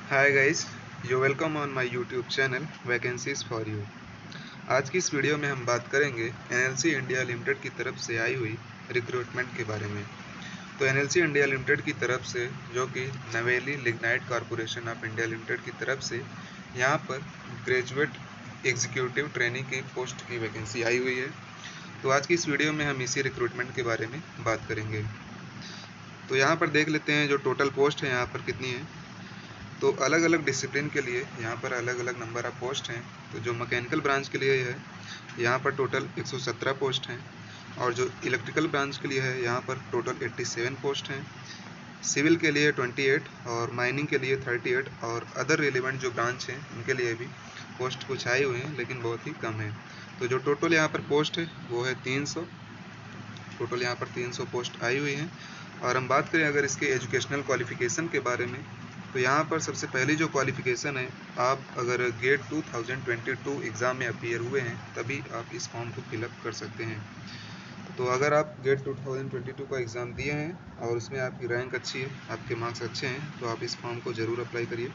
Hi guys, you welcome on my YouTube channel vacancies for you. आज की इस video में हम बात करेंगे एनएलसी इंडिया लिमिटेड की तरफ से आई हुई रिक्रूटमेंट के बारे में। तो एनएलसी इंडिया लिमिटेड की तरफ से, जो कि नवेली lignite corporation of India limited की तरफ से, यहाँ पर ग्रेजुएट एग्जीक्यूटिव ट्रेनिंग की पोस्ट की वैकेंसी आई हुई है। तो आज की इस वीडियो में हम इसी रिक्रूटमेंट के बारे में बात करेंगे। तो यहाँ पर देख लेते हैं जो टोटल पोस्ट है यहाँ पर कितनी है। तो अलग अलग डिसिप्लिन के लिए यहाँ पर अलग अलग नंबर ऑफ पोस्ट हैं। तो जो मैकेनिकल ब्रांच के लिए है यहाँ पर टोटल 117 पोस्ट हैं, और जो इलेक्ट्रिकल ब्रांच के लिए है यहाँ पर टोटल 87 पोस्ट हैं। सिविल के लिए 28 और माइनिंग के लिए 38 और अदर रिलेवेंट जो ब्रांच हैं उनके लिए भी पोस्ट कुछ आए हुए हैं, लेकिन बहुत ही कम है। तो जो टोटल यहाँ पर पोस्ट है वो है 300। टोटल यहाँ पर 300 पोस्ट आई हुई हैं। और हम बात करें अगर इसके एजुकेशनल क्वालिफिकेशन के बारे में, तो यहाँ पर सबसे पहली जो क्वालिफिकेशन है, आप अगर गेट 2022 एग्ज़ाम में अपीयर हुए हैं तभी आप इस फॉर्म को फिलअप कर सकते हैं। तो अगर आप गेट 2022 का एग्ज़ाम दिए हैं और उसमें आपकी रैंक अच्छी है, आपके मार्क्स अच्छे हैं, तो आप इस फॉर्म को ज़रूर अप्लाई करिए।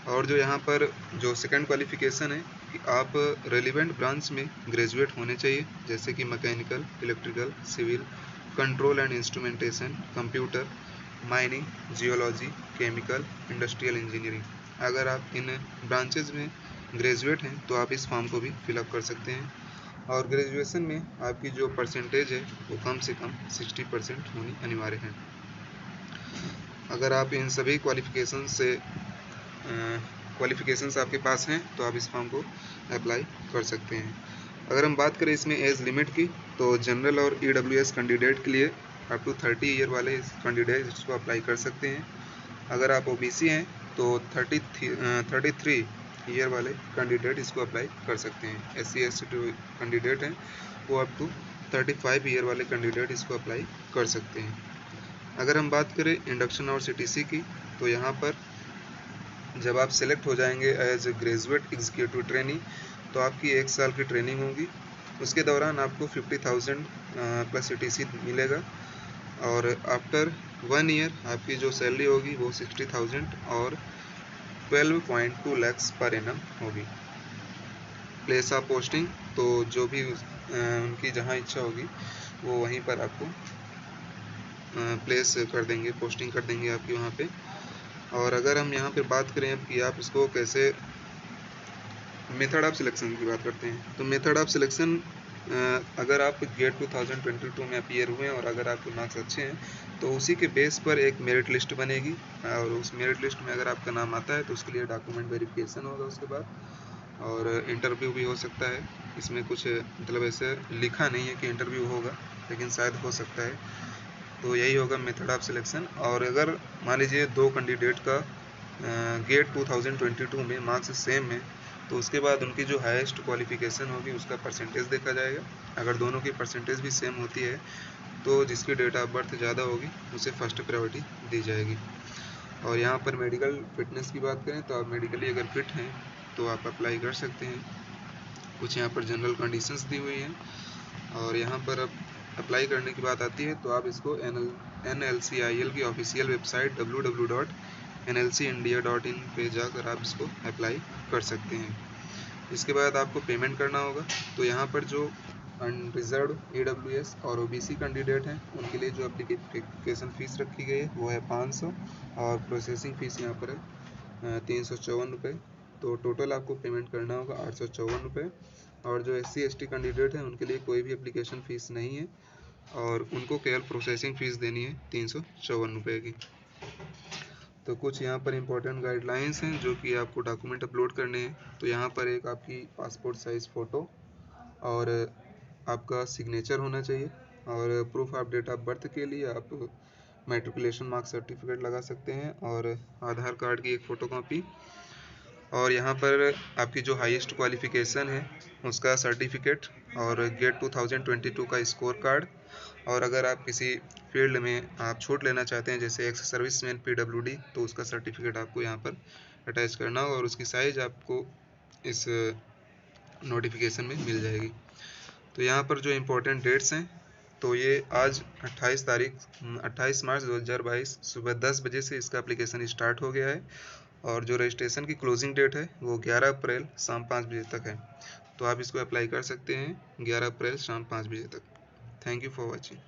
और जो यहाँ पर जो सेकंड क्वालिफिकेशन है कि आप रेलिवेंट ब्रांच में ग्रेजुएट होने चाहिए, जैसे कि mechanical, electrical, civil, control and instrumentation, computer, mining, geology, chemical, industrial engineering. अगर आप इन ब्रांचेज में ग्रेजुएट हैं तो आप इस फॉर्म को भी फिलअप कर सकते हैं। और ग्रेजुएशन में आपकी जो परसेंटेज है वो कम से कम 60% होनी अनिवार्य है। अगर आप इन सभी क्वालिफिकेशंस आपके पास हैं तो आप इस फॉर्म को अप्लाई कर सकते हैं। अगर हम बात करें इसमें एज लिमिट की, तो जनरल और ईडब्ल्यूएस कैंडिडेट के लिए अप टू 30 ईयर वाले कैंडिडेट इसको अप्लाई कर सकते हैं। अगर आप ओबीसी हैं तो 33 ईयर वाले कैंडिडेट इसको अप्लाई कर सकते हैं। SC/ST जो कैंडिडेट हैं वो अप टू 35 ईयर वाले कैंडिडेट इसको अप्लाई कर सकते हैं। अगर हम बात करें इंडक्शन और CTC की, तो यहाँ पर जब आप सेलेक्ट हो जाएंगे as a graduate executive trainee, तो आपकी 1 साल की ट्रेनिंग होगी। उसके दौरान आपको 50,000 प्लस CTC मिलेगा, और आफ्टर 1 ईयर आपकी जो सैलरी होगी वो 60,000 और 12.2 lakhs पर एनम होगी। प्लेस ऑफ पोस्टिंग, तो जो भी उनकी जहाँ इच्छा होगी वो वहीं पर आपको प्लेस कर देंगे, पोस्टिंग कर देंगे आपकी वहाँ पे। और अगर हम यहाँ पे बात करें अब कि आप इसको कैसे, मेथड ऑफ सिलेक्शन की बात करते हैं, तो मेथड ऑफ सिलेक्शन, अगर आप गेट 2022 में अपीयर हुए हैं और अगर आपके मार्क्स अच्छे हैं तो उसी के बेस पर एक मेरिट लिस्ट बनेगी, और उस मेरिट लिस्ट में अगर आपका नाम आता है तो उसके लिए डॉक्यूमेंट वेरिफिकेशन होगा उसके बाद, और इंटरव्यू भी हो सकता है। इसमें कुछ मतलब ऐसे लिखा नहीं है कि इंटरव्यू होगा, लेकिन शायद हो सकता है। तो यही होगा मेथड ऑफ सिलेक्शन। और अगर मान लीजिए 2 कैंडिडेट का गेट 2022 में मार्क्स सेम है, तो उसके बाद उनकी जो हाईएस्ट क्वालिफिकेशन होगी उसका परसेंटेज देखा जाएगा। अगर दोनों की परसेंटेज भी सेम होती है तो जिसकी डेट ऑफ बर्थ ज़्यादा होगी उसे फर्स्ट प्रायोरिटी दी जाएगी। और यहाँ पर मेडिकल फिटनेस की बात करें तो आप मेडिकली अगर फिट हैं तो आप अप्लाई कर सकते हैं। कुछ यहाँ पर जनरल कंडीशंस दी हुई हैं, और यहाँ पर अब अप्लाई करने की बात आती है तो आप इसको NLCIL की ऑफिशियल वेबसाइट www.nlcindia.in पे जाकर आप इसको अप्लाई कर सकते हैं। इसके बाद आपको पेमेंट करना होगा। तो यहाँ पर जो अनरिजर्व EWS और OBC कैंडिडेट हैं उनके लिए जो एप्लीकेशन फ़ीस रखी गई है वो है 500, और प्रोसेसिंग फ़ीस यहाँ पर है 354 रुपये। तो टोटल आपको पेमेंट करना होगा 854 रुपये। और जो SC/ST कैंडिडेट हैं उनके लिए कोई भी एप्लीकेशन फ़ीस नहीं है, और उनको केवल प्रोसेसिंग फ़ीस देनी है 354 रुपये की। तो कुछ यहाँ पर इम्पोर्टेंट गाइडलाइंस हैं जो कि आपको डॉक्यूमेंट अपलोड करने हैं। तो यहाँ पर एक आपकी पासपोर्ट साइज़ फ़ोटो और आपका सिग्नेचर होना चाहिए, और proof of date of birth के लिए आप मैट्रिकुलेशन मार्क सर्टिफिकेट लगा सकते हैं, और आधार कार्ड की एक फ़ोटोकॉपी, और यहाँ पर आपकी जो हाईएस्ट क्वालिफ़िकेशन है उसका सर्टिफिकेट, और गेट 2022 का स्कोर कार्ड। और अगर आप किसी फील्ड में आप छूट लेना चाहते हैं जैसे एक्स सर्विसमैन PWD, तो उसका सर्टिफिकेट आपको यहाँ पर अटैच करना होगा, और उसकी साइज़ आपको इस नोटिफिकेशन में मिल जाएगी। तो यहाँ पर जो इम्पोर्टेंट डेट्स हैं, तो ये आज 28 मार्च 2022 सुबह 10 बजे से इसका एप्लीकेशन स्टार्ट हो गया है, और जो रजिस्ट्रेशन की क्लोजिंग डेट है वो 11 अप्रैल शाम 5 बजे तक है। तो आप इसको अप्लाई कर सकते हैं 11 अप्रैल शाम 5 बजे तक। Thank you for watching.